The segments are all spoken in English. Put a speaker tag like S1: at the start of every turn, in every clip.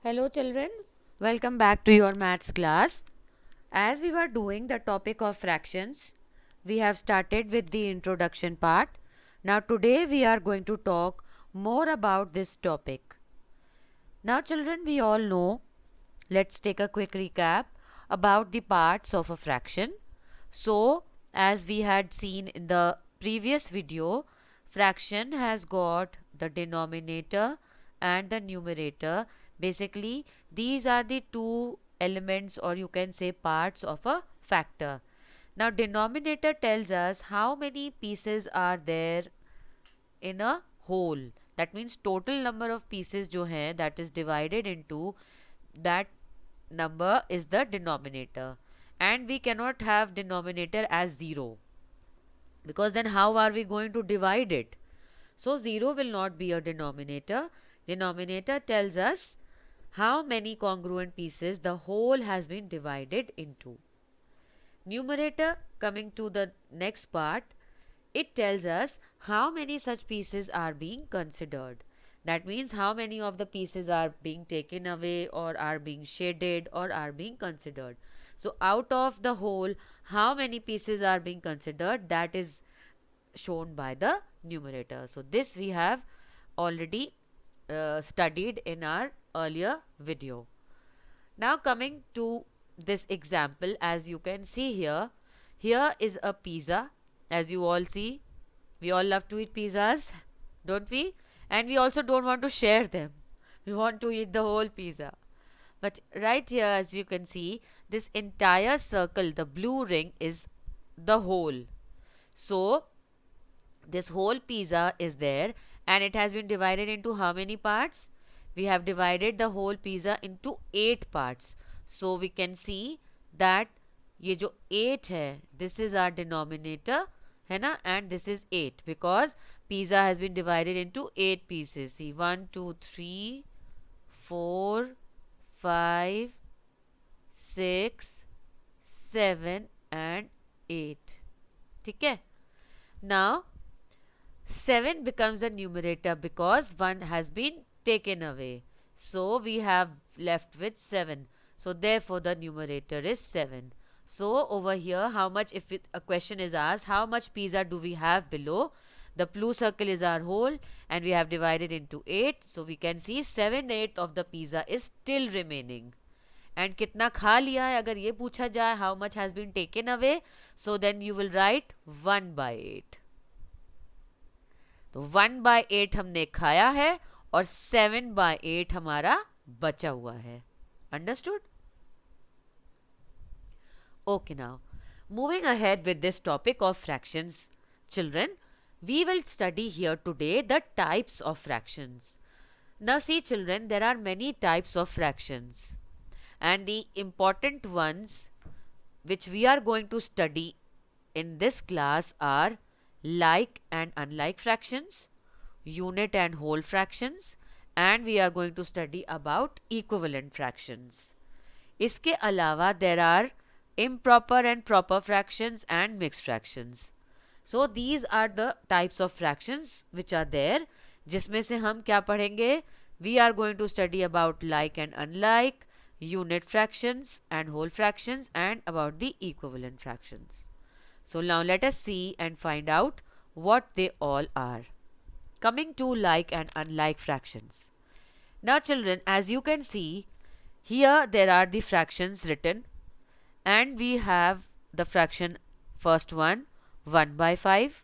S1: Hello children, welcome back to your maths class. As we were doing the topic of fractions, we have started with the introduction part. Now today we are going to talk more about this topic. Now children, we all know, let's take a quick recap about the parts of a fraction. So as we had seen in the previous video, fraction has got the denominator and the numerator. Basically, these are the two elements, or you can say parts of a factor. Now denominator tells us how many pieces are there in a whole. That means total number of pieces जो हैं, that is divided into, that number is the denominator. And we cannot have denominator as 0, because then how are we going to divide it? So 0 will not be a denominator. Denominator tells us how many congruent pieces the whole has been divided into. Numerator, coming to the next part, it tells us how many such pieces are being considered. That means how many of the pieces are being taken away, or are being shaded, or are being considered. So out of the whole, how many pieces are being considered, that is shown by the numerator. So this we have already studied in our earlier video. Now coming to this example, as you can see here, here is a pizza. As you all see, we all love to eat pizzas, don't we? And we also don't want to share them. We want to eat the whole pizza. But right here, as you can see, this entire circle, the blue ring, is the whole. So this whole pizza is there, and it has been divided into how many parts? We have divided the whole pizza into 8 parts. So we can see that ये जो 8 है, this is our denominator, है ना, and this is 8, because pizza has been divided into 8 pieces. See, 1, 2, 3, 4, 5, 6, 7 and 8. ठीक है? Now 7 becomes the numerator because 1 has been taken away. So we have left with 7. So therefore the numerator is 7. So over here, how much, if a question is asked, how much pizza do we have below? The blue circle is our whole, and we have divided into 8. So we can see 7/8 of the pizza is still remaining. And कितना खा लिया है, अगर ये पूछा जाए, how much has been taken away? So then you will write 1/8. तो 1/8 हमने खाया है, और 7/8 हमारा बचा हुआ है. Understood? Okay, now moving ahead with this topic of fractions, children, we will study here today the types of fractions. Now see children, there are many types of fractions, and the important ones which we are going to study in this class are like and unlike fractions, unit and whole fractions, and we are going to study about equivalent fractions. इसके अलावा there are improper and proper fractions and mixed fractions. So these are the types of fractions which are there, जिसमें से हम क्या पढ़ेंगे? We are going to study about like and unlike, unit fractions and whole fractions, and about the equivalent fractions. So now let us see and find out what they all are. Coming to like and unlike fractions. Now children, as you can see, here there are the fractions written, and we have the fraction, first one 1/5,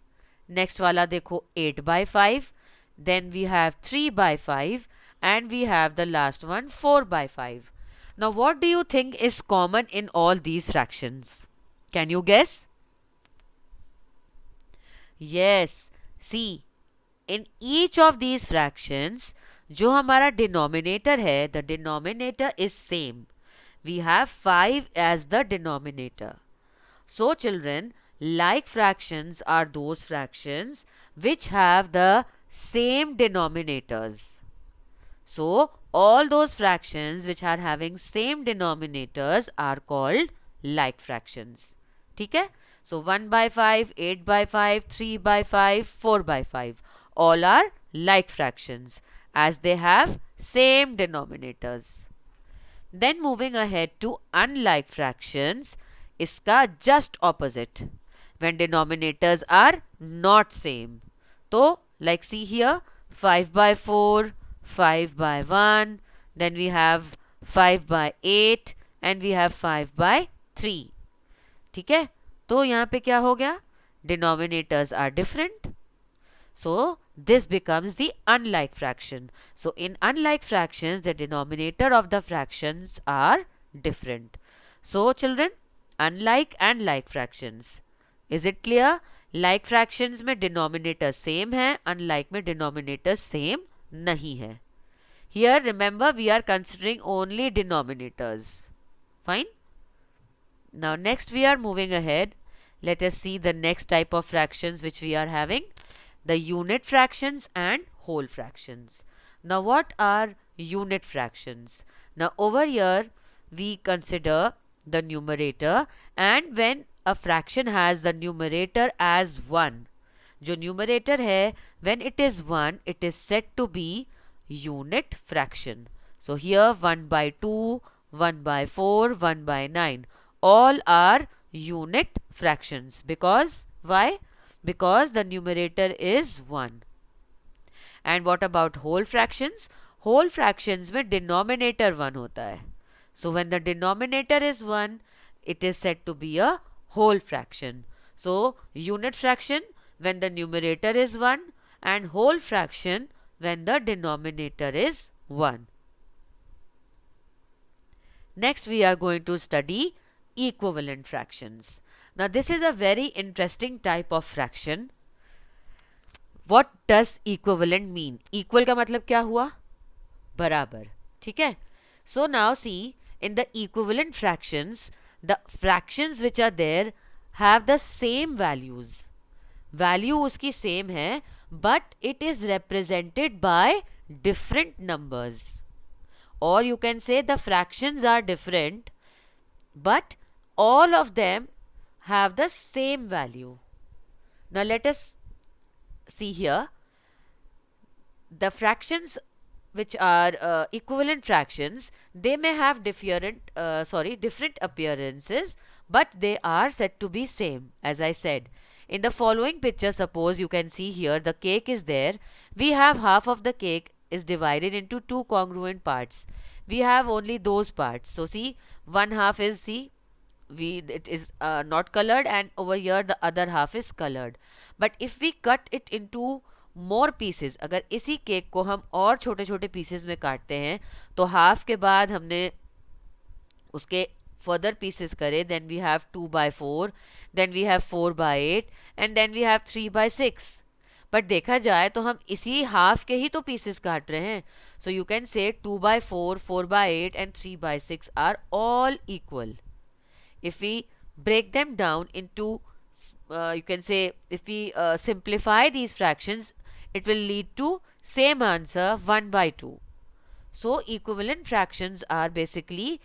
S1: next वाला देखो 8/5, then we have 3/5, and we have the last one 4/5. Now what do you think is common in all these fractions? Can you guess? Yes, see, in each of these fractions, जो हमारा denominator है, the denominator is same. We have 5 as the denominator. So children, like fractions are those fractions which have the same denominators. So all those fractions which are having same denominators are called like fractions. ठीक है? So 1/5, 8/5, 3/5, 4/5, all are like fractions as they have same denominators. Then moving ahead to unlike fractions, इसका just opposite. When denominators are not same. So, like see here, 5 by 4, 5 by 1, then we have 5 by 8 and we have 5 by 3. ठीक है, तो यहाँ पे क्या हो गया, denominators are different. So this becomes the unlike fraction. So in unlike fractions, the denominator of the fractions are different. So children, unlike and like fractions. Is it clear? Like fractions में denominator same है, unlike में denominator same नहीं है. Here remember we are considering only denominators. Fine? Now next we are moving ahead. Let us see the next type of fractions which we are having. The unit fractions and whole fractions. Now what are unit fractions? Now over here we consider the numerator, and when a fraction has the numerator as 1, जो numerator है, when it is 1, it is said to be unit fraction. So here 1 by 2, 1 by 4, 1 by 9, all are unit fractions. Because why? Because the numerator is 1. And what about whole fractions? Whole fractions में denominator 1 होता है. So when the denominator is 1, it is said to be a whole fraction. So unit fraction when the numerator is 1, and whole fraction when the denominator is 1. Next we are going to study equivalent fractions. Now this is a very interesting type of fraction. What does equivalent mean? Equal का मतलब क्या हुआ? बराबर. ठीक है? So now see, in the equivalent fractions, the fractions which are there have the same values. Value उसकी same है, but it is represented by different numbers. Or you can say the fractions are different, but all of them have the same value. Now let us see here. The fractions which are equivalent fractions, they may have different appearances, but they are said to be same. As I said, in the following picture, suppose you can see here the cake is there. We have half of the cake is divided into two congruent parts. We have only those parts. So see, one half is it is not colored, and over here the other half is colored. But if we cut it into more pieces, अगर इसी cake को हम और छोटे छोटे pieces में काटते हैं, तो हाफ के बाद हमने उसके further pieces करे, then we have 2 by 4, then we have 4 by 8, and then we have 3 by 6. But देखा जाए तो हम इसी हाफ के ही तो पीसेस काट रहे हैं. So you can say 2 by 4, 4 by 8 and 3 by 6 are all equal. If we break them down into you can say, if we simplify these fractions, it will lead to same answer 1 by 2. So equivalent fractions are basically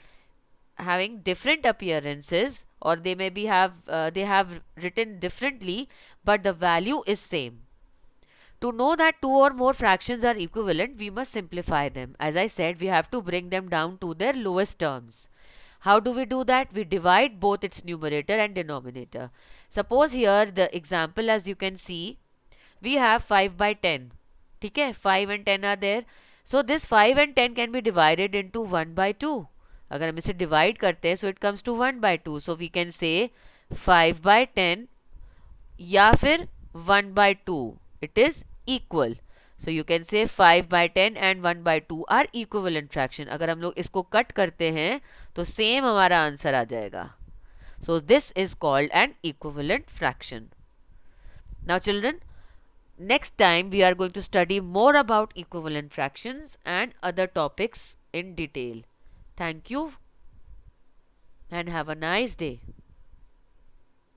S1: having different appearances, or they may be they have written differently, but the value is same. To know that two or more fractions are equivalent, we must simplify them. As I said, we have to bring them down to their lowest terms. How do we do that? We divide both its numerator and denominator. Suppose here the example, as you can see, we have 5 by 10. ठीक है, 5 and 10 are there. So this 5 and 10 can be divided into 1 by 2. अगर हम इसे divide करते हैं, so it comes to 1 by 2. So we can say 5 by 10 या फिर 1 by 2. It is equal. So you can say 5 by 10 and 1 by 2 are equivalent fraction. अगर हम लोग इसको कट करते हैं तो सेम हमारा आंसर आ जाएगा. So this is called an equivalent fraction. Now children, next time we are going to study more about equivalent fractions and other topics in detail. Thank you and have a nice day.